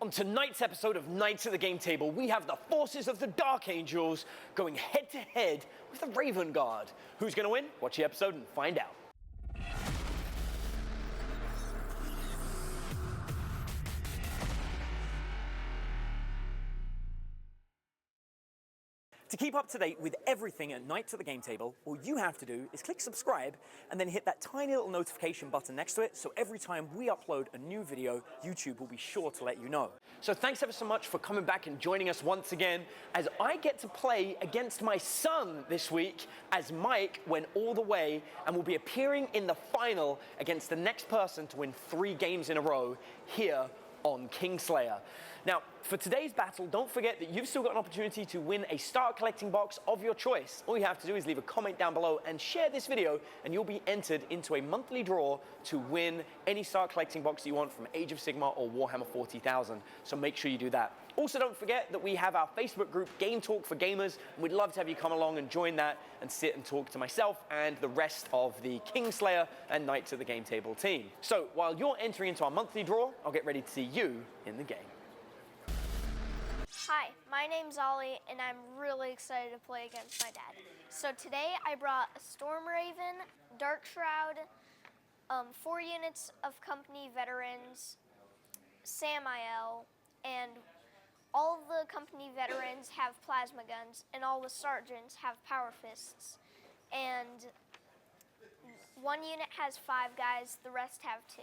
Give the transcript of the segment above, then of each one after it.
On tonight's episode of Knights at the Game Table, we have the forces of the Dark Angels going head-to-head with the Raven Guard. Who's going to win? Watch the episode and find out. To keep up to date with everything at Knights at the Game Table, all you have to do is click subscribe and then hit that tiny little notification button next to it, so every time we upload a new video, YouTube will be sure to let you know. So thanks ever so much for coming back and joining us once again, as I get to play against my son this week, as Mike went all the way and will be appearing in the final against the next person to win 3 games in a row here on Kingslayer. Now, for today's battle, don't forget that you've still got an opportunity to win a start collecting box of your choice. All you have to do is leave a comment down below and share this video, and you'll be entered into a monthly draw to win any start collecting box you want from Age of Sigmar or Warhammer 40,000. So make sure you do that. Also, don't forget that we have our Facebook group, Game Talk for Gamers, and we'd love to have you come along and join that and sit and talk to myself and the rest of the Kingslayer and Knights at the Game Table team. So while you're entering into our monthly draw, I'll get ready to see you in the game. Hi, my name's Ollie, and I'm really excited to play against my dad. So today I brought a Storm Raven, Dark Shroud, 4 units of company veterans, Samael, and all of the company veterans have plasma guns, and all the sergeants have power fists. And 1 unit has 5 guys, the rest have 2.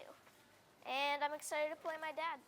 And I'm excited to play my dad.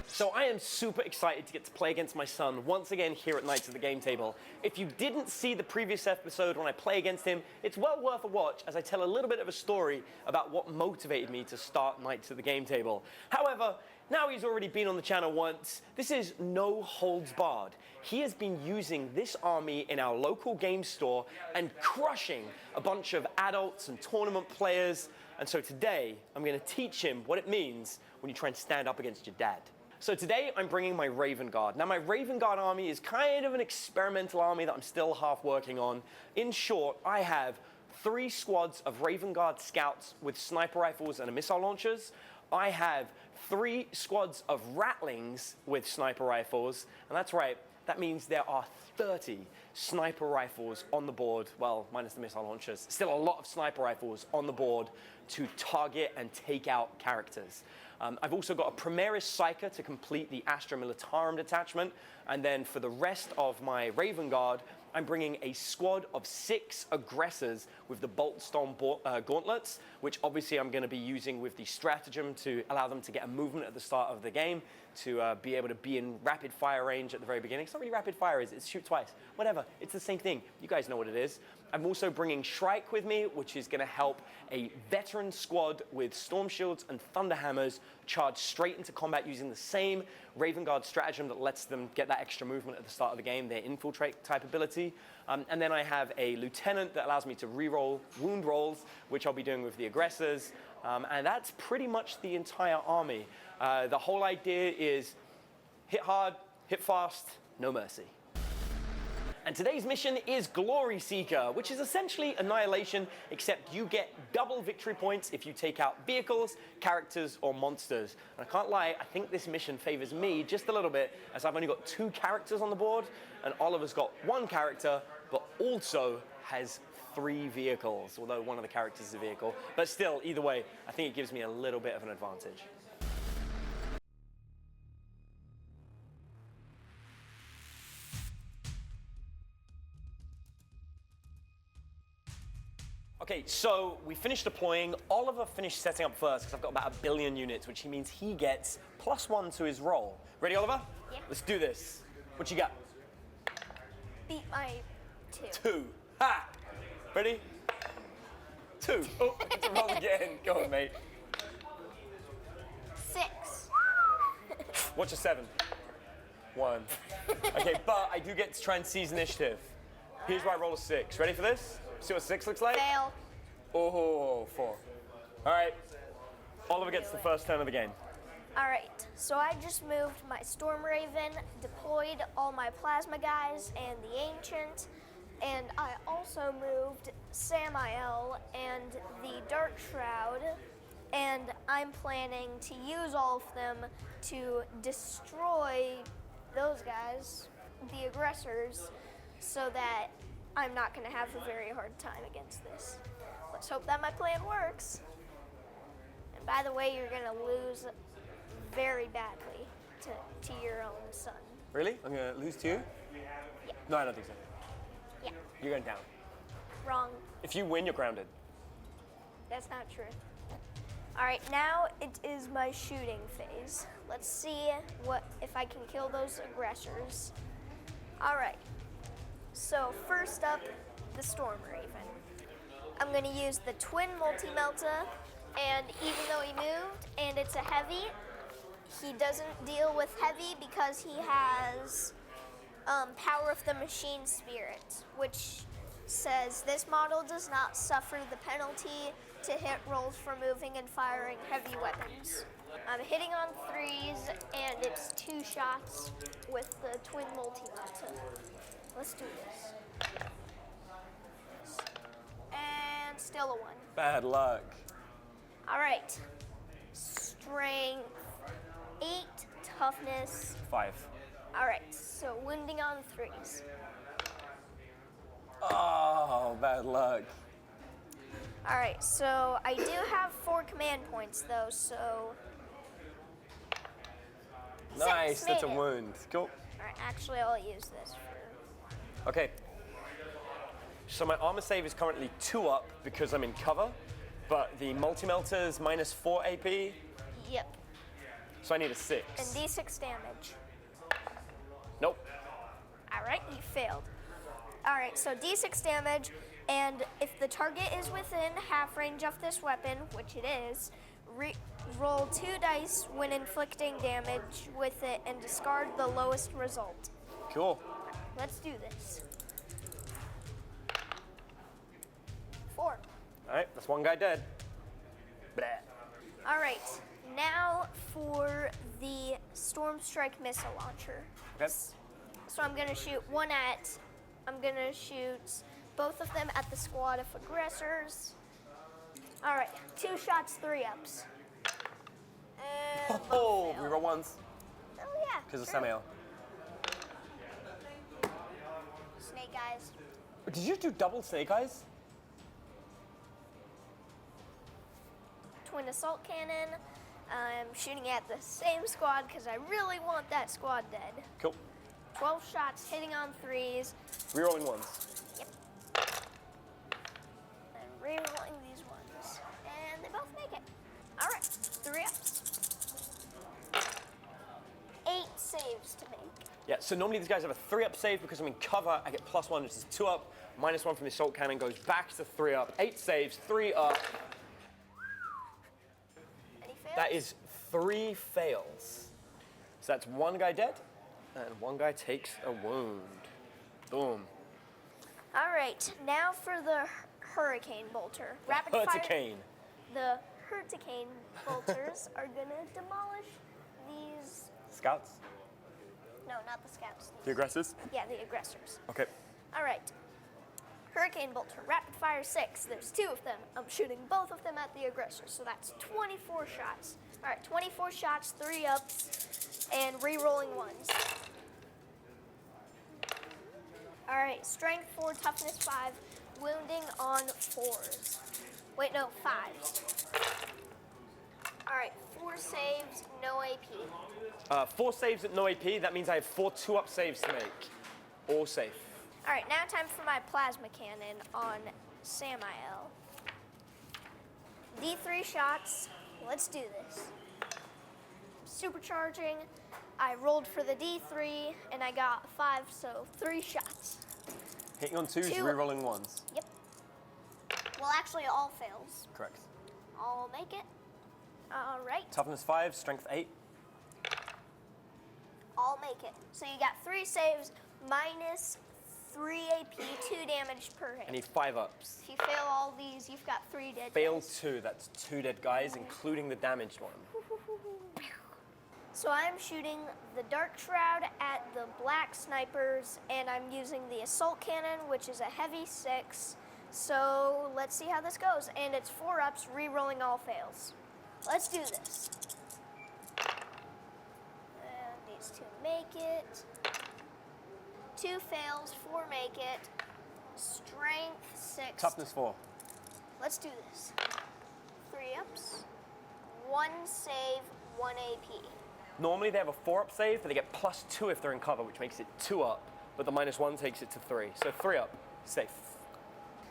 So I am super excited to get to play against my son once again here at Knights of the Game Table. If you didn't see the previous episode when I play against him, it's well worth a watch as I tell a little bit of a story about what motivated me to start Knights of the Game Table. However, now he's already been on the channel once, this is no holds barred. He has been using this army in our local game store and crushing a bunch of adults and tournament players. And so today, I'm going to teach him what it means when you try and stand up against your dad. So today I'm bringing my Raven Guard. Now my Raven Guard army is kind of an experimental army that I'm still half working on. In short, I have 3 squads of Raven Guard scouts with sniper rifles and missile launchers. I have 3 squads of ratlings with sniper rifles, and that's right, that means there are 30 sniper rifles on the board, well, minus the missile launchers, still a lot of sniper rifles on the board to target and take out characters. I've also got a Primaris Psyker to complete the Astra Militarum detachment, and then for the rest of my Raven Guard, I'm bringing a squad of 6 aggressors with the Bolt Storm Gauntlets, which obviously I'm going to be using with the stratagem to allow them to get a movement at the start of the game, to be able to be in rapid fire range at the very beginning. It's not really rapid fire, is it? It's shoot twice. Whatever, it's the same thing. You guys know what it is. I'm also bringing Shrike with me, which is going to help a veteran squad with Storm Shields and Thunder Hammers charge straight into combat using the same Raven Guard stratagem that lets them get that extra movement at the start of the game, their infiltrate type ability. And then I have a lieutenant that allows me to reroll wound rolls, which I'll be doing with the aggressors. And that's pretty much the entire army. The whole idea is hit hard, hit fast, no mercy. And today's mission is Glory Seeker, which is essentially Annihilation, except you get double victory points if you take out vehicles, characters, or monsters. And I can't lie, I think this mission favors me just a little bit, as I've only got 2 characters on the board, and Oliver's got 1 character, but also has 3 vehicles, although one of the characters is a vehicle. But still, either way, I think it gives me a little bit of an advantage. Okay, so we finished deploying. Oliver finished setting up first because I've got about 1 billion units, which means he gets +1 to his roll. Ready, Oliver? Yeah. Let's do this. What you got? Beat my 2. 2. Ha! Ready? 2. Oh, I get to roll again. Go on, mate. 6. What's your 7? 1. Okay, but I do get to try and seize initiative. Here's where I roll a 6. Ready for this? See what 6 looks like? Fail. Oh, 4. All right. Oliver gets the first turn of the game. All right, so I just moved my Storm Raven, deployed all my plasma guys and the Ancient, and I also moved Samael and the Dark Shroud, and I'm planning to use all of them to destroy those guys, the aggressors, so that I'm not going to have a very hard time against this. Let's hope that my plan works. And by the way, you're going to lose very badly to your own son. Really? I'm going to lose to you? Yeah. No, I don't think so. Yeah. You're going down. Wrong. If you win, you're grounded. That's not true. All right, now it is my shooting phase. Let's see if I can kill those aggressors. All right. So first up, the Storm Raven. I'm going to use the Twin Multi-Melta, and even though he moved and it's a heavy, he doesn't deal with heavy because he has Power of the Machine Spirit, which says this model does not suffer the penalty to hit rolls for moving and firing heavy weapons. I'm hitting on 3s, and it's 2 shots with the Twin Multi-Melta. Let's do this. And still a 1. Bad luck. All right. Strength 8, toughness 5. All right, so wounding on 3s. Oh, bad luck. All right, so I do have 4 command points though, so. Nice, Six, that's a made it. wound. Cool. All right, actually I'll use this for. Okay. So my armor save is currently 2 up because I'm in cover, but the multi-melter is -4 AP, Yep, so I need a 6. and D6 damage. Nope. All right, you failed. All right, so D6 damage, and if the target is within half range of this weapon, which it is, roll 2 dice when inflicting damage with it and discard the lowest result. Cool. Let's do this. 4. All right, that's 1 guy dead. Blah. All right, now for the Storm Strike missile launcher. Okay. So I'm gonna shoot both of them at the squad of aggressors. All right, 2 shots, 3 ups. And Oh, both we fail. roll once Oh yeah. because of true. Samuel. Snake eyes. Did you do double snake eyes? Twin assault cannon. I'm shooting at the same squad because I really want that squad dead. Cool. 12 shots, hitting on 3s. Rerolling ones. Yep. And rerolling these ones. And they both make it. All right, 3 ups. 8 saves to make. Yeah, so normally these guys have a 3-up save because I'm in cover. I get +1, which is 2 up. -1 from the assault cannon goes back to 3 up. 8 saves, 3 up. Any fails? That is 3 fails. So that's 1 guy dead, and 1 guy takes a wound. Boom. All right, now for the Hurricane Bolter. Rapid fire. Hurricane. The Hurricane Bolters are gonna demolish these. Scouts. No, not the scouts. The aggressors. Yeah, the aggressors. Okay. All right. Hurricane Bolter, rapid fire 6. There's 2 of them. I'm shooting both of them at the aggressors, so that's 24 shots. All right, 24 shots, 3 ups, and re-rolling ones. All right, strength 4, toughness 5, wounding on 4s. Wait, no, 5s. All right, 4 saves, no AP. 4 saves at no AP. That means I have 4 2-up saves to make. All safe. All right, now time for my plasma cannon on Samael. D3 shots. Let's do this. Supercharging. I rolled for the D3 and I got 5, so 3 shots. Hitting on 2s, 2. rerolling 1s. Yep. Well, actually, all fails. Correct. I'll make it. All right. Toughness 5, strength 8. I'll make it. So you got 3 saves minus 3 AP, 2 damage per hit. I need 5 ups. If you fail all these, you've got 3 dead Fail guys. 2, that's 2 dead guys, including the damaged one. So I'm shooting the Dark Shroud at the black snipers, and I'm using the assault cannon, which is a heavy 6. So let's see how this goes. And it's 4 ups, re-rolling all fails. Let's do this. And these 2 make it. 2 fails, 4 make it. Strength 6. Toughness 4. Let's do this. 3 ups. 1 save, 1 AP. Normally they have a 4-up save, but they get +2 if they're in cover, which makes it 2 up. But the -1 takes it to 3. So 3 up, safe.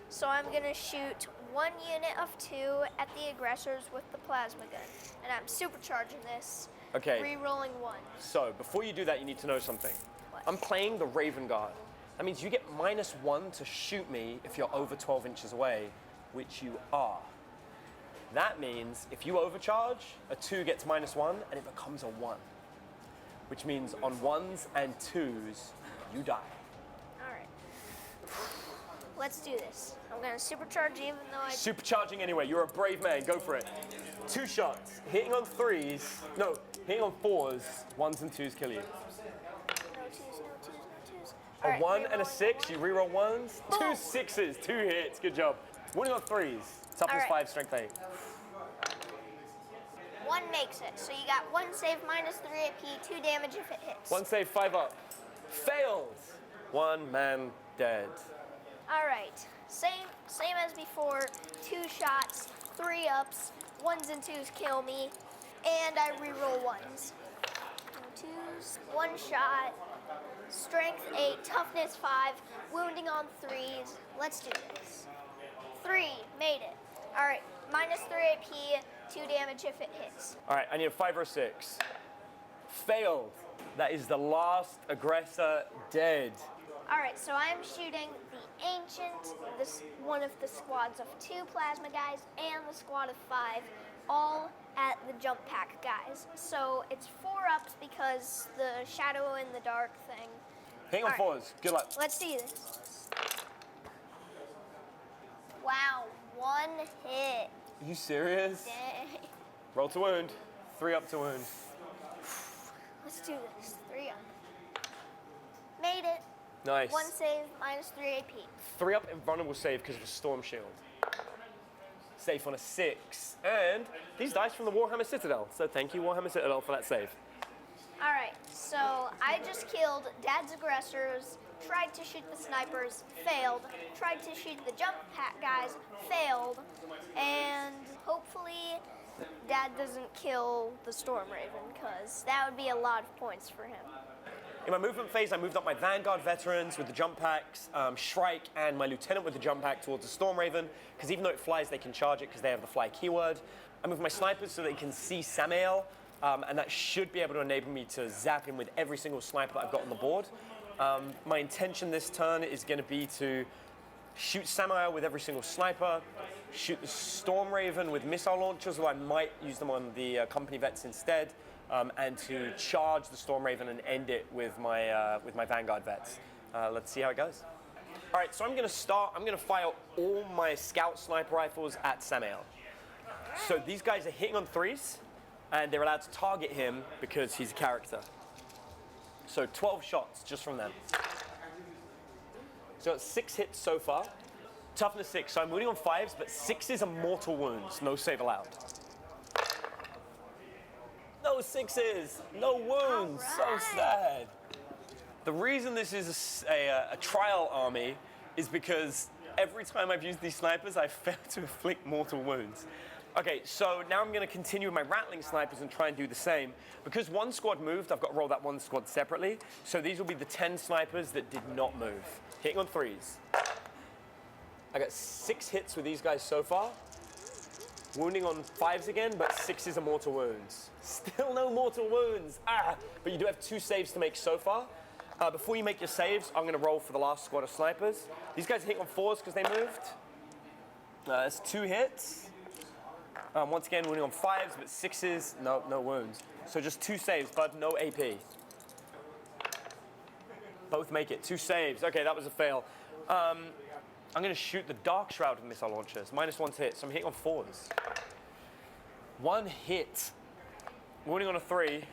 So I'm gonna shoot 1 unit of 2 at the aggressors with the plasma gun. And I'm supercharging this. Okay. Re-rolling 1. So before you do that, you need to know something. What? I'm playing the Raven Guard. That means you get -1 to shoot me if you're over 12 inches away, which you are. That means if you overcharge, a 2 gets -1 and it becomes a 1. Which means on 1s and 2s, you die. All right. Let's do this. I'm gonna supercharge even though I... Supercharging anyway, you're a brave man, go for it. 2 shots, hitting on 3s, no, hitting on 4s, 1s and 2s kill you. No 2s, no 2s, no 2s. A All right, 1 and a re-rolling 6, you reroll 1s. Boom. 2 6s, 2 hits, good job. Winning on 3s, toughness right. 5, strength 8. 1 makes it. So you got 1 save, -3 AP, 2 damage if it hits. 1 save, 5 up. Failed. 1 man dead. All right. Same as before. 2 shots, 3 ups, 1s and 2s kill me, and I reroll 1s. 2 2s, 1 shot, strength 8, toughness 5, wounding on 3s. Let's do this. 3, made it. All right, -3 AP, 2 damage if it hits. All right, I need a 5 or 6. Failed. That is the last aggressor dead. All right, so I'm shooting the Ancient, one of the squads of 2 plasma guys, and the squad of 5, all at the jump pack guys. So it's 4 ups because the shadow in the dark thing. Hang on All right. 4s, good luck. Let's see this. Wow, 1 hit. Are you serious? Dang. Roll to wound. 3 up to wound. Let's do this. 3 up. Made it. Nice. 1 save, -3 AP. 3 up invulnerable save because of a storm shield. Safe on a 6. And these dice from the Warhammer Citadel. So thank you, Warhammer Citadel, for that save. All right, so I just killed Dad's aggressors, tried to shoot the snipers, failed, tried to shoot the jump pack guys, failed, and hopefully Dad doesn't kill the Storm Raven, because that would be a lot of points for him. In my movement phase, I moved up my Vanguard veterans with the jump packs, Shrike and my Lieutenant with the jump pack towards the Storm Raven, because even though it flies, they can charge it because they have the fly keyword. I moved my snipers so they can see Samael, and that should be able to enable me to zap him with every single sniper that I've got on the board. My intention this turn is going to be to shoot Samael with every single sniper, shoot the Storm Raven with missile launchers, or I might use them on the company vets instead, and to charge the Storm Raven and end it with my Vanguard vets. Let's see how it goes. All right, so I'm going to fire all my scout sniper rifles at Samael. So these guys are hitting on 3s, and they're allowed to target him because he's a character. So 12 shots just from them. So it's 6 hits so far. Toughness 6, so I'm wounding on 5s, but 6s are mortal wounds, no save allowed. No 6s, no wounds, All right. so sad. The reason this is a trial army is because every time I've used these snipers, I've failed to inflict mortal wounds. Okay, so now I'm going to continue with my rattling snipers and try and do the same. Because one squad moved, I've got to roll that one squad separately. So these will be the 10 snipers that did not move. Hitting on 3s. I got 6 hits with these guys so far. Wounding on 5s again, but 6s are mortal wounds. Still no mortal wounds. But you do have 2 saves to make so far. Before you make your saves, I'm going to roll for the last squad of snipers. These guys are hitting on 4s because they moved. That's 2 hits. Once again, wounding on 5s, but 6s, no wounds. So just 2 saves, bud, no AP. Both make it, 2 saves. Okay, that was a fail. I'm going to shoot the Dark Shroud with missile launchers. -1 to hit, so I'm hitting on 4s. 1 hit. Wounding on a 3.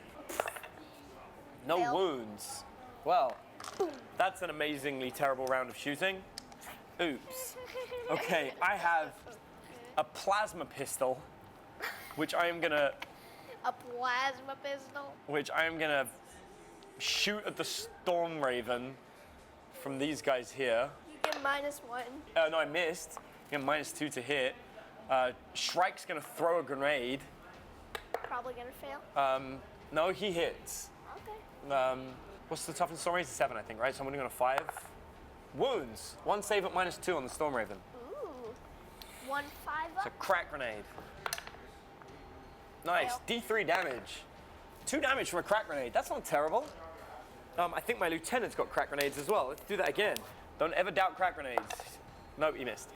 No Fail. wounds. Well, that's an amazingly terrible round of shooting. Oops. Okay, I have a plasma pistol which I am gonna A plasma pistol. shoot at the Storm Raven from these guys here. You get -1. No, I missed. You get -2 to hit. Shrike's gonna throw a grenade. Probably gonna fail. No, he hits. Okay. What's the toughness Storm Raven? 7, I think, right? So I'm only on a 5. Wounds. 1 save at -2 on the Storm Raven. Ooh. 1 5 It's a up. crack grenade. Nice. Fail. D3 damage. 2 damage from a crack grenade. That's not terrible. I think my lieutenant's got crack grenades as well. Let's do that again. Don't ever doubt crack grenades. Nope, you missed.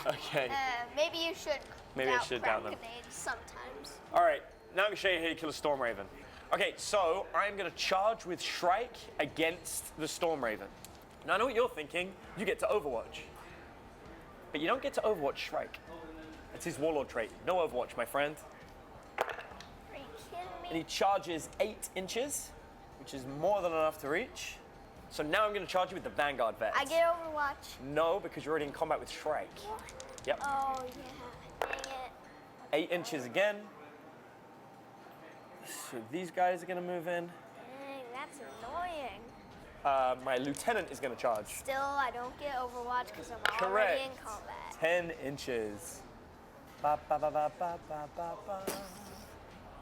Okay. Maybe you should. Maybe I should doubt them. Grenades sometimes. All right. Now I'm going to show you how you kill a Storm Raven. Okay, so I'm going to charge with Shrike against the Storm Raven. Now I know what you're thinking. You get to Overwatch. But you don't get to Overwatch Shrike. It's his Warlord trait. No Overwatch, my friend. Are you kidding me? And he charges 8 inches, which is more than enough to reach. So now I'm going to charge you with the Vanguard Vet. I get Overwatch. No, because you're already in combat with Shrike. What? Yep. Oh, yeah. Dang it. 8 inches again. So these guys are going to move in. Dang, that's annoying. My lieutenant is going to charge. Still, I don't get Overwatch because I'm Correct. already in combat. 10 inches. Ba, ba, ba, ba, ba, ba, ba, ba.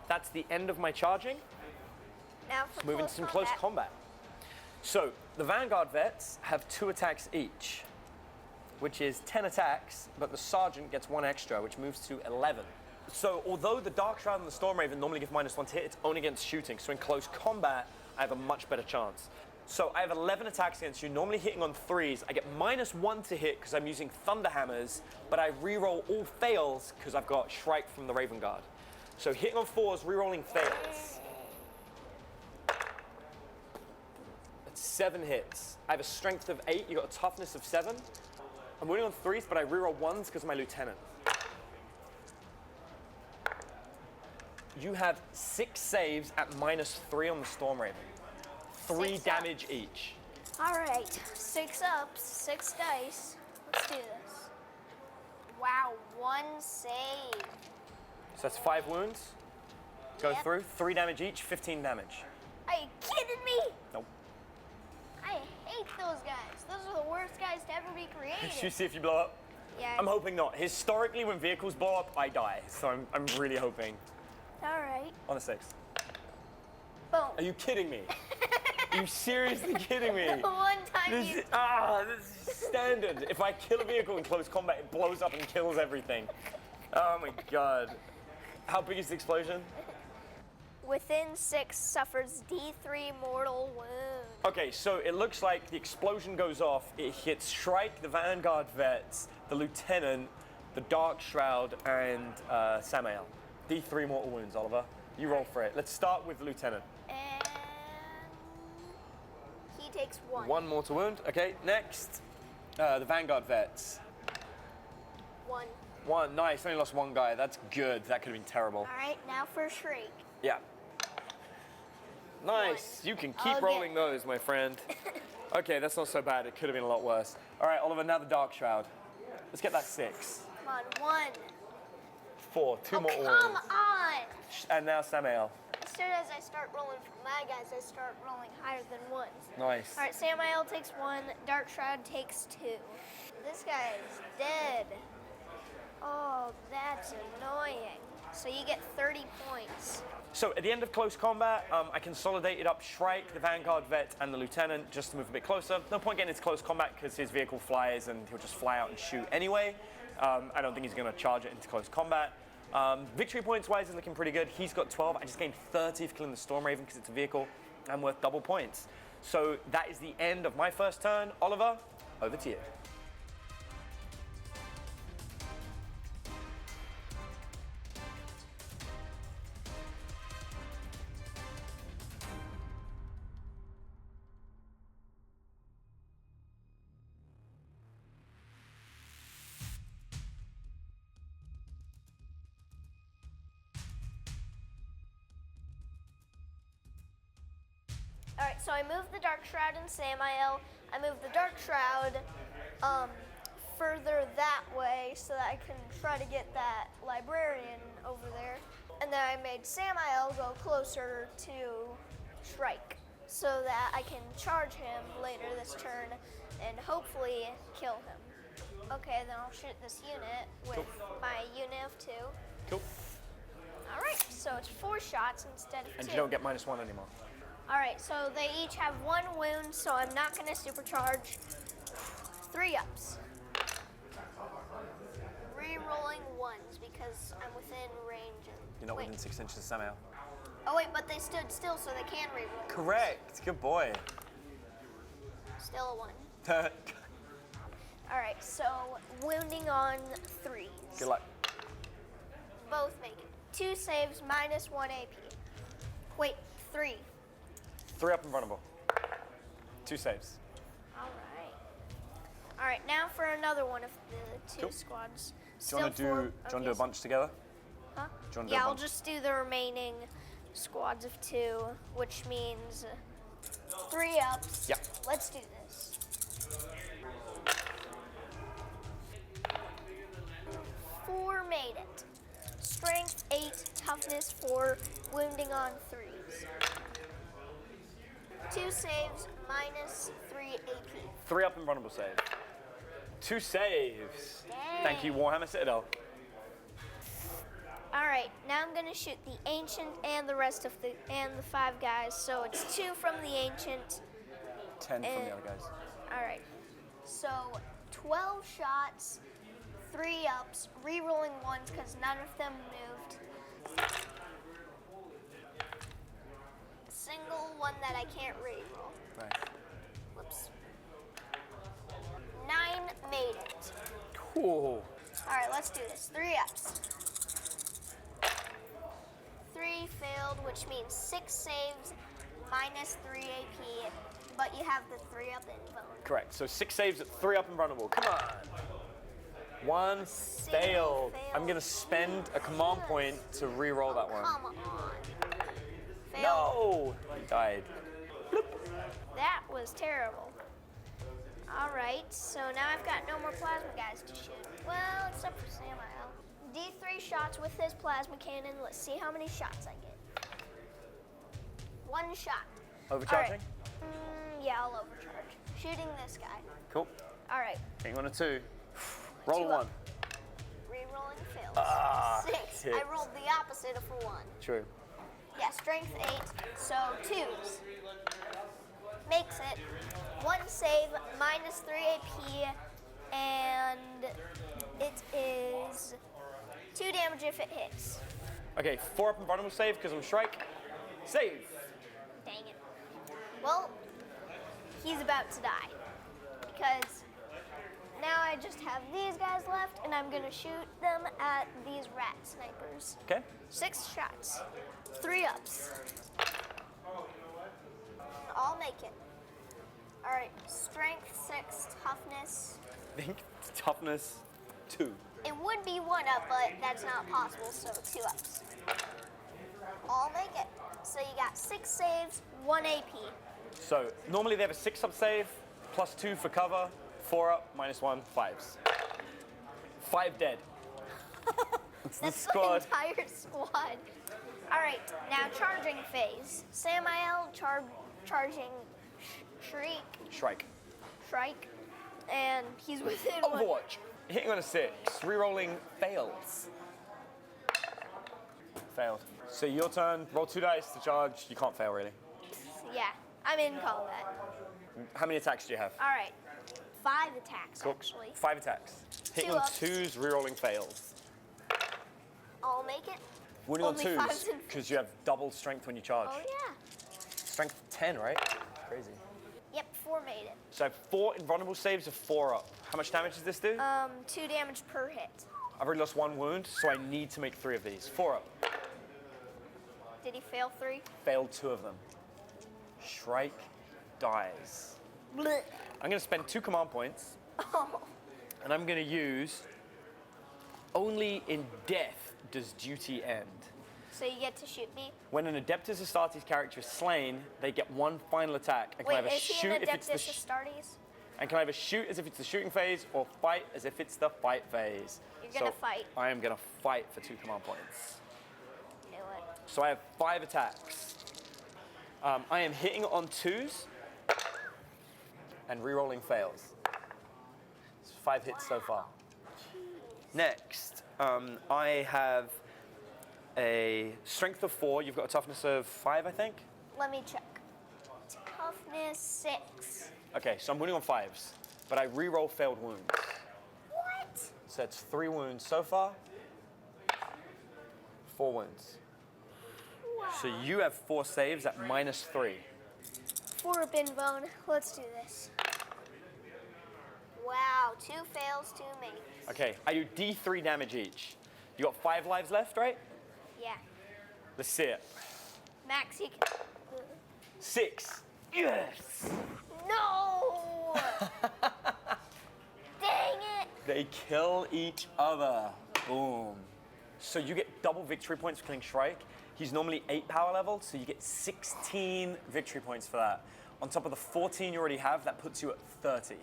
That's the end of my charging. Now for Moving to some close combat. So the Vanguard Vets have 2 attacks each, which is 10 attacks, but the Sergeant gets 1 extra, which moves to 11. So although the Dark Shroud and the Storm Raven normally give -1 to hit, it's only against shooting. So in close combat, I have a much better chance. So I have 11 attacks against you, normally hitting on 3s. I get -1 to hit because I'm using Thunder Hammers, but I reroll all fails because I've got Shrike from the Raven Guard. So hitting on 4s, rerolling fails. That's 7 hits. I have a strength of 8, you got a toughness of 7. I'm winning on 3s, but I reroll 1s because of my lieutenant. You have 6 saves at -3 on the Storm Raven. 3 6 damage ups. each. All right, 6 ups, 6 dice. Let's do this. Wow, 1 save. So that's 5 wounds. Go Yep. through, 3 damage each, 15 damage. Are you kidding me? Nope. I hate those guys. Those are the worst guys to ever be created. Should you see if you blow up? Yeah. I'm hoping not. Historically, when vehicles blow up, I die. So I'm really hoping. All right. On a 6. Boom. Are you kidding me? Are you seriously kidding me? The one time This you. is standard. If I kill a vehicle in close combat, it blows up and kills everything. Oh my god. How big is the explosion? Within 6 suffers D3 mortal wound. Okay, so it looks like the explosion goes off. It hits Shrike, the Vanguard Vets, the Lieutenant, the Dark Shroud, and Samael. D3 mortal wounds, Oliver. You roll for it. Let's start with the Lieutenant. And he takes 1. 1 mortal wound. Okay, next. The Vanguard Vets. 1. 1, nice. Only lost 1 guy. That's good. That could have been terrible. All right, now for Shriek. Yeah. Nice. 1. You can keep Okay. rolling those, my friend. Okay, that's not so bad. It could have been a lot worse. All right, Oliver, now the Dark Shroud. Let's get that 6. Come on, 1. 4, 2 Oh, more come wounds. on! And now Samael. As soon as I start rolling for my guys, I start rolling higher than 1s. Nice. All right, Samael takes 1. Dark Shroud takes 2. This guy is dead. Oh, that's annoying. So you get 30 points. So at the end of close combat, I consolidated up Shrike, the Vanguard Vet, and the Lieutenant just to move a bit closer. No point getting into close combat because his vehicle flies and he'll just fly out and shoot anyway. I don't think he's going to charge it into close combat. Victory points wise is looking pretty good. He's got 12. I just gained 30 for killing the Storm Raven because it's a vehicle and worth double points. So that is the end of my first turn. Oliver, over to you. All right, so I moved the Dark Shroud in Samael. I moved the Dark Shroud further that way so that I can try to get that Librarian over there. And then I made Samael go closer to Shrike so that I can charge him later this turn and hopefully kill him. Okay, then I'll shoot this unit with my unit of 2. Cool. All right, so it's 4 shots instead of 2. And you don't get -1 anymore. All right, so they each have 1 wound, so I'm not going to supercharge. 3 ups. Re-rolling 1s because I'm within range. You're not within 6 inches of Samael. Oh wait, but they stood still, so they can re-roll. Correct. Good boy. Still a 1. All right, so wounding on 3s. Good luck. Both make it. 2 saves, -1 AP. Wait, 3. 3 up and vulnerable. 2 saves. All right. All right, now for another one of the 2 squads. Do you want to do a bunch together? Huh? Do you want to do a Yeah, I'll bunch? just do the remaining squads of 2, which means 3 ups. Yep. Let's do this. 4 made it. Strength 8, toughness 4, wounding on 3s. 2 saves, -3 AP. 3 up and vulnerable save. 2 saves. Dang. Thank you, Warhammer Citadel. All right, now I'm gonna shoot the ancient and the rest of the 5 guys. So it's 2 from the ancient. 10 from the other guys. All right, so 12 shots, 3 ups, re-rolling 1s because none of them moved. A single one that I can't re-roll. Right. Whoops. 9 made it. Cool. All right, let's do this. 3 ups. 3 failed, which means 6 saves, -3 AP, but you have the 3 up and vulnerable. Correct. So 6 saves at 3 up and vulnerable. Come on. 1 failed. failed. I'm going to spend a command point to re-roll that one. Come on. Failed. No! He died. That was terrible. All right, so now I've got no more plasma guys to shoot. Well, except for Samael. D3 shots with his plasma cannon. Let's see how many shots I get. 1 shot. Overcharging? All right. Yeah, I'll overcharge. Shooting this guy. Cool. All right. Hitting on a 2. Roll a 2 1. up. Re-rolling fails. Ah, 6. hits. I rolled the opposite of a 1. True. Yeah, strength 8, so 2s. Makes it 1 save, -3 AP, and it is 2 damage if it hits. Okay, 4 up and vulnerable save because I'm Shrike. Save. Dang it. Well, he's about to die because now I just have these guys left, and I'm gonna shoot them at these rat snipers. Okay. 6 shots, 3 ups. I'll make it. All right, strength 6, toughness. I think toughness 2. It would be 1 up, but that's not possible, so 2 ups. I'll make it. So you got 6 saves, 1 AP. So normally they have a 6 up save, +2 for cover, 4 up, -1, 5s. 5 dead. It's the That's squad. the entire squad. All right, now charging phase. Samael charging Shrike. Shrike, and he's within 1. Overwatch. Hitting on a 6. Rerolling fails. Failed. So your turn. Roll 2 dice to charge. You can't fail really. Yeah, I'm in combat. How many attacks do you have? All right, 5 attacks Cool. actually. 5 attacks. Hitting 2 on ups. 2s, rerolling fails. I'll make it. Wounding on Only 2s 5s and- because you have double strength when you charge. Oh yeah. Strength 10, right? Crazy. Yep, 4 made it. So 4 invulnerable saves of 4 up. How much damage does this do? 2 damage per hit. I've already lost 1 wound, so I need to make 3 of these. 4 up. Did he fail 3? Failed 2 of them. Shrike dies. Blech. I'm going to spend 2 command points, Oh. and I'm going to use only in death does duty end. So you get to shoot me? When an Adeptus Astartes character is slain, they get 1 final attack and can Wait, either is he shoot an if it's the Adeptus Astartes? and can either shoot as if it's the shooting phase or fight as if it's the fight phase. You're gonna So fight. I am going to fight for 2 command points. Knew So I have 5 attacks. I am hitting on 2s and re-rolling fails. It's 5 hits so far. Next, I have a strength of 4. You've got a toughness of 5, I think. Let me check. Toughness 6. Okay, so I'm winning on 5s, but I re-roll failed wounds. What? So that's 3 wounds so far. 4 wounds. Wow. So you have 4 saves at -3. For a bin bone, let's do this. Wow, 2 fails, 2 mains. Okay, I do D3 damage each. You got 5 lives left, right? Yeah. Let's see it. Max, you can. 6. Yes! No! Dang it! They kill each other. Boom. So you get double victory points for killing Shrike. He's normally 8 power level, so you get 16 victory points for that. On top of the 14 you already have, that puts you at 30.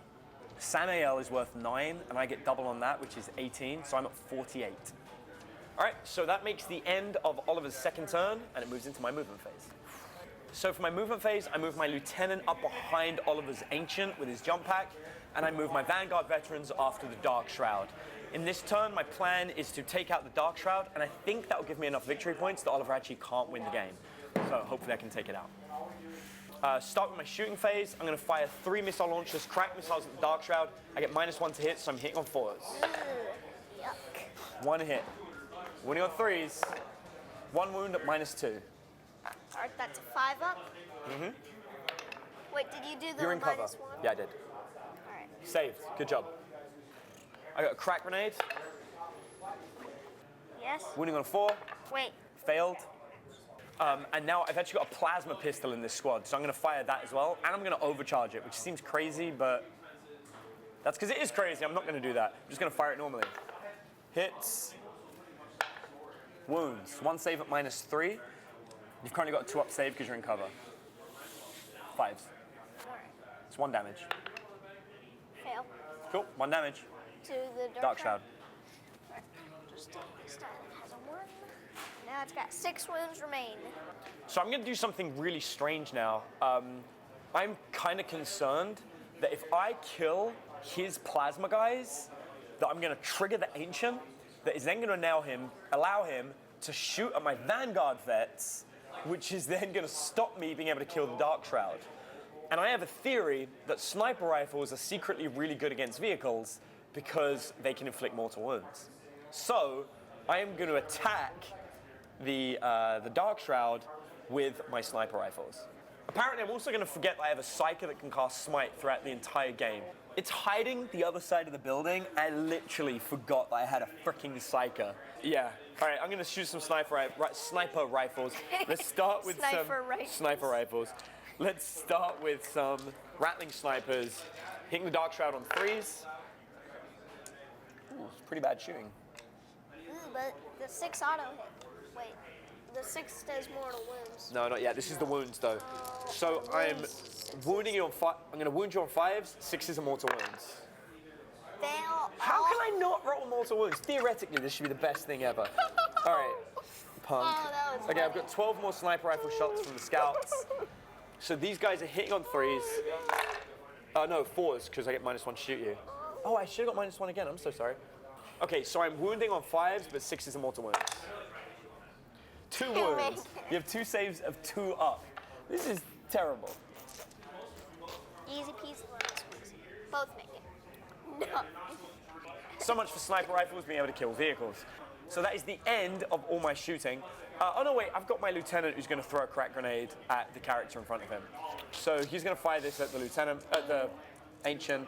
Samael is worth 9, and I get double on that, which is 18, so I'm at 48. All right, so that makes the end of Oliver's second turn, and it moves into my movement phase. So for my movement phase, I move my lieutenant up behind Oliver's ancient with his jump pack, and I move my Vanguard veterans after the Dark Shroud. In this turn, my plan is to take out the Dark Shroud, and I think that will give me enough victory points that Oliver actually can't win the game. So hopefully I can take it out. Start with my shooting phase. I'm going to fire 3 missile launchers, crack missiles at the Dark Shroud. I get -1 to hit, so I'm hitting on 4s. Yuck. 1 hit. Winning on 3s. 1 wound at -2. Alright, that's a 5 up. Mm-hmm. Wait, did you do the You're in cover. -1? Yeah, I did. Alright. Saved. Good job. I got a crack grenade. Yes? Winning on 4. Wait. Failed. And now I've actually got a plasma pistol in this squad, so I'm going to fire that as well, and I'm going to overcharge it, which seems crazy, but that's because it is crazy. I'm not going to do that. I'm just going to fire it normally. Hits. Wounds. 1 save at -3. You've currently got a 2-up save because you're in cover. 5s. Alright. It's 1 damage. Fail. Cool. 1 damage. To the Dark Shroud. Alright. Just take this die that has a 1. Now it's got 6 wounds remain. So I'm going to do something really strange now. I'm kind of concerned that if I kill his plasma guys, that I'm going to trigger the Ancient, that is then going to allow him to shoot at my Vanguard vets, which is then going to stop me being able to kill the Dark Shroud. And I have a theory that sniper rifles are secretly really good against vehicles because they can inflict mortal wounds. So I am going to attack the Dark Shroud with my sniper rifles. Apparently, I'm also going to forget that I have a Psyker that can cast Smite throughout the entire game. It's hiding the other side of the building. I literally forgot that I had a freaking Psyker. Yeah. All right, I'm going to shoot some sniper rifles. Let's start with sniper rifles. Let's start with some Rattling snipers. Hitting the Dark Shroud on 3s. Ooh, it's pretty bad shooting. But the 6 auto hit. Wait, the 6 does mortal wounds. No, not yet. This is the wounds, though. So I'm wounding you on 5. I'm going to wound you on 5s. 6s are mortal wounds. Fail. How can I not roll mortal wounds? Theoretically, this should be the best thing ever. All right, punk. Oh, that was Okay, funny. I've got 12 more sniper rifle shots from the scouts. So these guys are hitting on 3s. No, 4s, because I get -1 to shoot you. Oh, I should have got -1 again. I'm so sorry. Okay, so I'm wounding on 5s, but 6s are mortal wounds. 2 wounds. You have 2 saves of 2 up. This is terrible. Easy peasy, lemon squeezy. Both make it. No. So much for sniper rifles being able to kill vehicles. So that is the end of all my shooting. Oh no, wait, I've got my lieutenant who's going to throw a crack grenade at the character in front of him. So he's going to fire this at the lieutenant, at the ancient.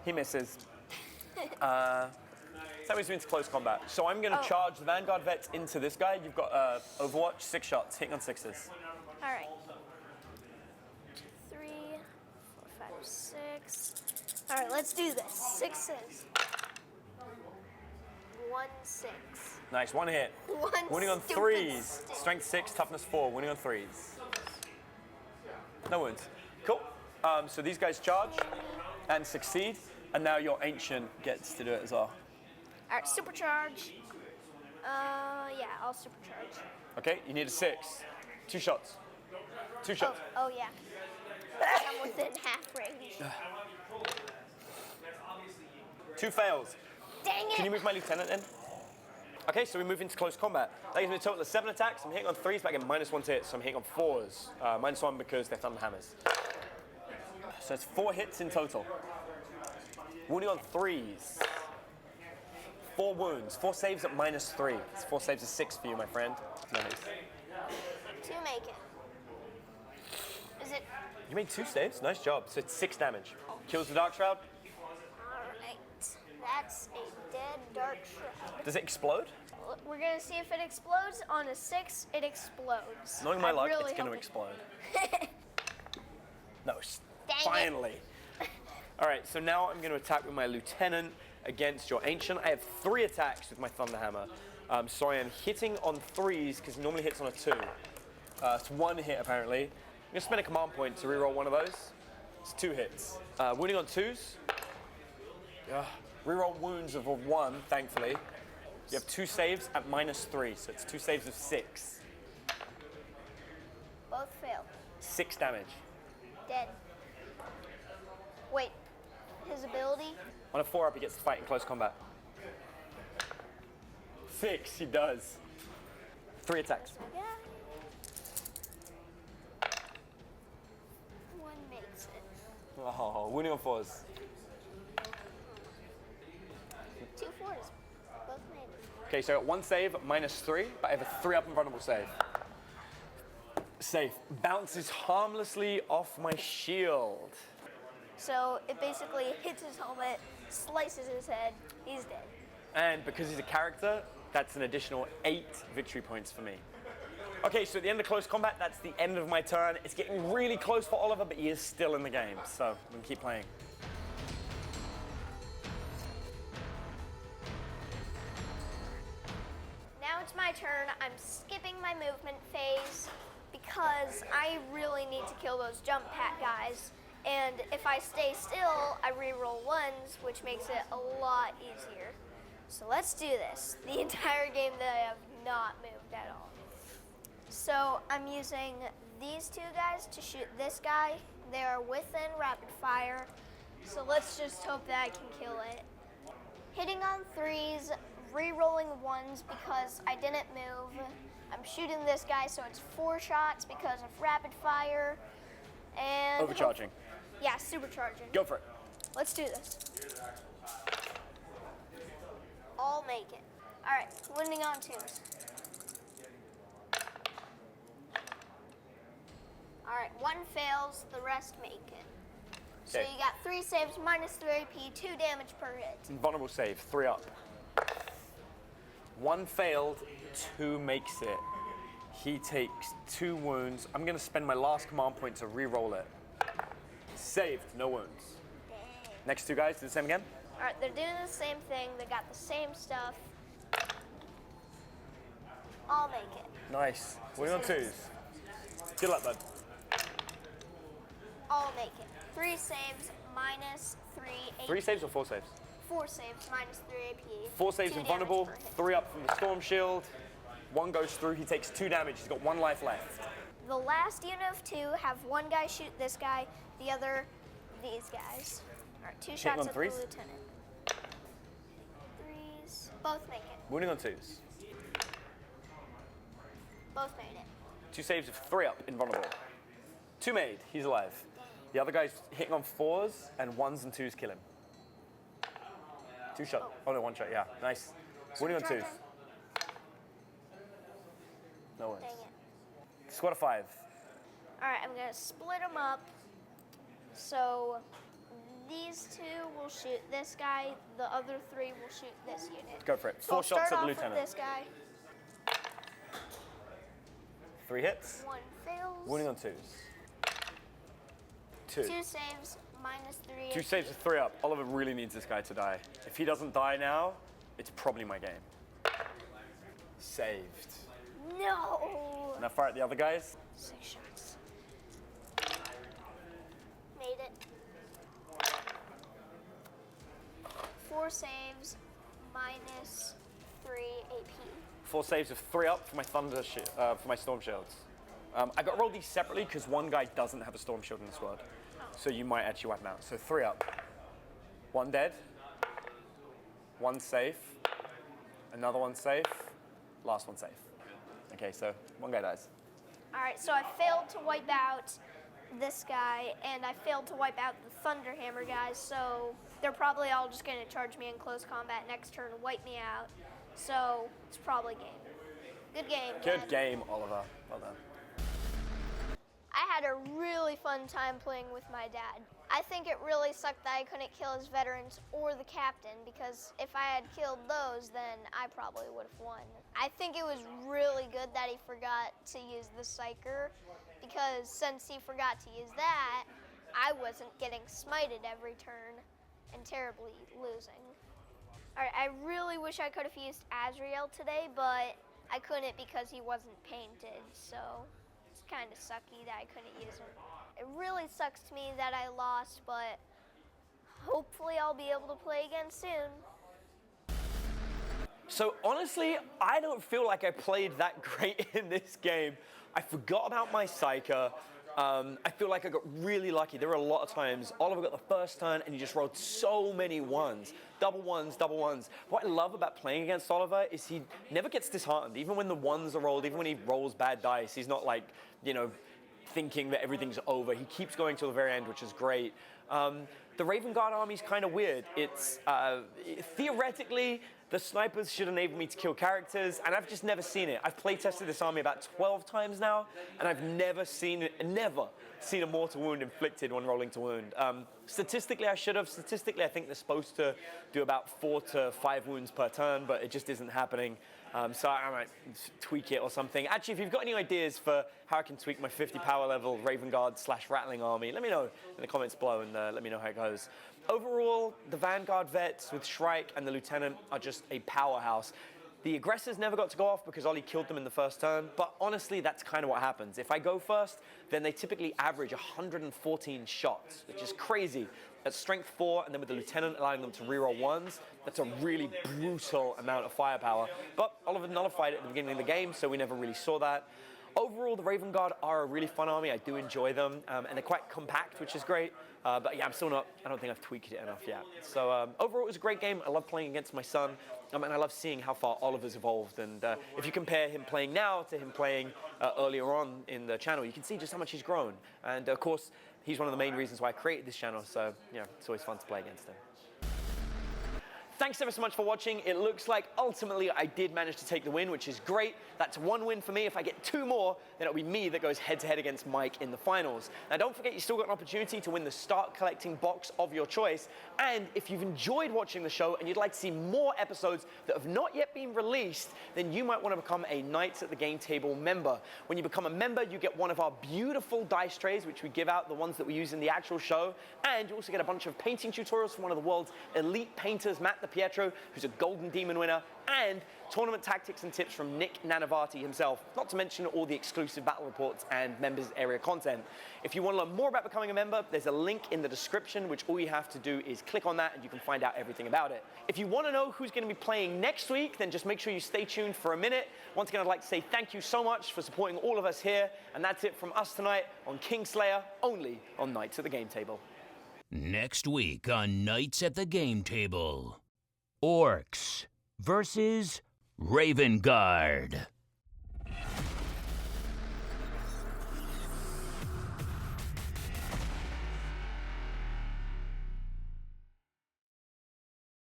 He misses. That moves me into close combat. So I'm going to charge the Vanguard vets into this guy. You've got Overwatch, 6 shots, hitting on 6s. All right. 3, 4, 5, 6. All right, let's do this. 6s. 1, 6. Nice, 1 hit. Winning on 3s. Strength 6, toughness 4, winning on 3s. No wounds. Cool. So these guys charge and succeed, and now your ancient gets to do it as well. All right, supercharge. Yeah, I'll supercharge. Okay, you need a 6. 2 shots. 2 shots. Oh yeah. I'm within half range. 2 fails. Dang it! Can you move my lieutenant in? Okay, so we move into close combat. That gives me a total of 7 attacks. I'm hitting on 3s, but I get -1 to hit, so I'm hitting on 4s. -1 because they're thunder hammers. So it's 4 hits in total. Wounding on 3s. 4 wounds. 4 saves at -3. 4 saves is 6 for you, my friend. Nice. To make it. Is it? You made 2 saves. Nice job. So it's 6 damage. Kills the Dark Shroud. Alright. That's a dead Dark Shroud. Does it explode? We're gonna see if it explodes. On a 6, it explodes. Knowing my luck, really it's going to hope explode. No, Dang it. finally. All right, so now I'm going to attack with my lieutenant against your ancient. I have 3 attacks with my thunder hammer. So I am hitting on 3s because it normally hits on a 2. It's 1 hit apparently. I'm going to spend a command point to reroll one of those. It's 2 hits. Wounding on 2s. Reroll wounds of a 1, thankfully. You have 2 saves at -3, so it's 2 saves of 6. Both failed. 6 damage. Dead. Wait. His ability? On a 4-up, he gets to fight in close combat. 6, he does. 3 attacks. Yeah. 1 makes it. Oh, wounding on 4s. 2 4s. Both made it. Okay, so I got 1 save, -3, but I have a 3-up invulnerable save. Safe. Bounces harmlessly off my shield. So it basically hits his helmet, slices his head, he's dead. And because he's a character, that's an additional 8 victory points for me. Okay, so at the end of close combat, that's the end of my turn. It's getting really close for Oliver, but he is still in the game, so we can keep playing. Now it's my turn. I'm skipping my movement phase because I really need to kill those jump pack guys. And if I stay still, I reroll 1s, which makes it a lot easier. So let's do this. The entire game that I have not moved at all. So I'm using these 2 guys to shoot this guy. They are within rapid fire. So let's just hope that I can kill it. Hitting on 3s, re-rolling 1s because I didn't move. I'm shooting this guy, so it's 4 shots because of rapid fire. And Overcharging. yeah, supercharging. Go for it. Let's do this. I'll make it. All right, wounding on 2s. All right, 1 fails, the rest make it. So Okay. you got 3 saves, -3 AP, 2 damage per hit. Invulnerable save, 3 up. 1 failed, 2 makes it. He takes 2 wounds. I'm going to spend my last command point to re-roll it. Saved, no wounds. Dang. Next 2 guys do the same again. All right, they're doing the same thing. They got the same stuff. I'll make it. Nice. Wounding on 2s. Good luck, bud. I'll make it. 3 saves, -3 AP. 3 saves or 4 saves? 4 saves, -3 AP. 4 saves 2 invulnerable, damage per hit. 3 up from the storm shield. 1 goes through, he takes 2 damage. He's got 1 life left. The last unit of 2 have 1 guy shoot this guy, the other these guys. All right, 2 shots on at 3s? the lieutenant. 3s, both make it. Wounding on 2s. Both made it. 2 saves of 3 up, invulnerable. 2 made, he's alive. The other guy's hitting on 4s, and 1s and 2s kill him. 2 shot. Oh no, 1 shot, yeah. Nice. Wounding on 2s. No Dang wounds. it. Squad of 5. All right, I'm gonna split them up. So these 2 will shoot this guy. The other 3 will shoot this unit. Go for it. So 4 I'll shots start at the off lieutenant. with this guy. 3 hits. 1 fails. Wounding on 2s. 2. 2 saves, -3. 2 saves of 3 up. Oliver really needs this guy to die. If he doesn't die now, it's probably my game. Saved. No. Now fire at the other guys. 6 shots. Made it. 4 saves, -3 AP. 4 saves of 3 up for my for my storm shields. I got rolled these separately because one guy doesn't have a storm shield in the squad, so you might actually wipe him out. So 3 up, 1 dead, 1 safe, another 1 safe, last 1 safe. Okay, so 1 guy dies. All right, so I failed to wipe out this guy, and I failed to wipe out the Thunderhammer guys, so they're probably all just going to charge me in close combat next turn and wipe me out. So it's probably game. Good game, Good Dad. game, Oliver. Well done. I had a really fun time playing with my dad. I think it really sucked that I couldn't kill his veterans or the captain, because if I had killed those, then I probably would have won. I think it was really good that he forgot to use the Psyker, because since he forgot to use that, I wasn't getting smited every turn and terribly losing. All right, I really wish I could have used Azrael today, but I couldn't because he wasn't painted, so it's kind of sucky that I couldn't use him. It really sucks to me that I lost, but hopefully I'll be able to play again soon. So honestly, I don't feel like I played that great in this game. I forgot about my Psyker. I feel like I got really lucky. There were a lot of times Oliver got the first turn and he just rolled so many ones. Double ones, double ones. What I love about playing against Oliver is he never gets disheartened. Even when the ones are rolled, even when he rolls bad dice, he's not like, you know, thinking that everything's over. He keeps going till the very end, which is great. The Raven Guard army is kind of weird. It's theoretically, the snipers should enable me to kill characters, and I've just never seen it. I've play tested this army about 12 times now, and I've never seen a mortal wound inflicted when rolling to wound. Statistically, I should have. Statistically, I think they're supposed to do about 4 to 5 wounds per turn, but it just isn't happening. So I might tweak it or something. Actually, if you've got any ideas for how I can tweak my 50 power level Raven Guard / Rattling army, let me know in the comments below, and let me know how it goes. Overall, the Vanguard vets with Shrike and the Lieutenant are just a powerhouse. The aggressors never got to go off because Ollie killed them in the first turn, but honestly, that's kind of what happens. If I go first, then they typically average 114 shots, which is crazy. At strength 4, and then with the Lieutenant allowing them to reroll 1s, that's a really brutal amount of firepower. But Oliver nullified it at the beginning of the game, so we never really saw that. Overall, the Raven Guard are a really fun army. I do enjoy them, and they're quite compact, which is great. But yeah, I don't think I've tweaked it enough yet. So overall, it was a great game. I love playing against my son, and I love seeing how far Oliver's evolved. And if you compare him playing now to him playing earlier on in the channel, you can see just how much he's grown. And of course, he's one of the main reasons why I created this channel. So yeah, it's always fun to play against him. Thanks ever so much for watching. It looks like ultimately I did manage to take the win, which is great. That's 1 win for me. If I get 2 more, then it'll be me that goes head-to-head against Mike in the finals. Now don't forget, you still got an opportunity to win the Start Collecting box of your choice. And if you've enjoyed watching the show and you'd like to see more episodes that have not yet been released, then you might want to become a Knights at the Game Table member. When you become a member, you get one of our beautiful dice trays, which we give out, the ones that we use in the actual show. And you also get a bunch of painting tutorials from one of the world's elite painters, Matt Pietro, who's a Golden Demon winner, and tournament tactics and tips from Nick Nanavati himself, not to mention all the exclusive battle reports and members area content. If you want to learn more about becoming a member, there's a link in the description, which all you have to do is click on that and you can find out everything about it. If you want to know who's going to be playing next week, then just make sure you stay tuned for a minute. Once again, I'd like to say thank you so much for supporting all of us here, and that's it from us tonight on Kingslayer, only on Knights at the Game Table. Next week on Knights at the Game Table. Orcs versus Raven Guard.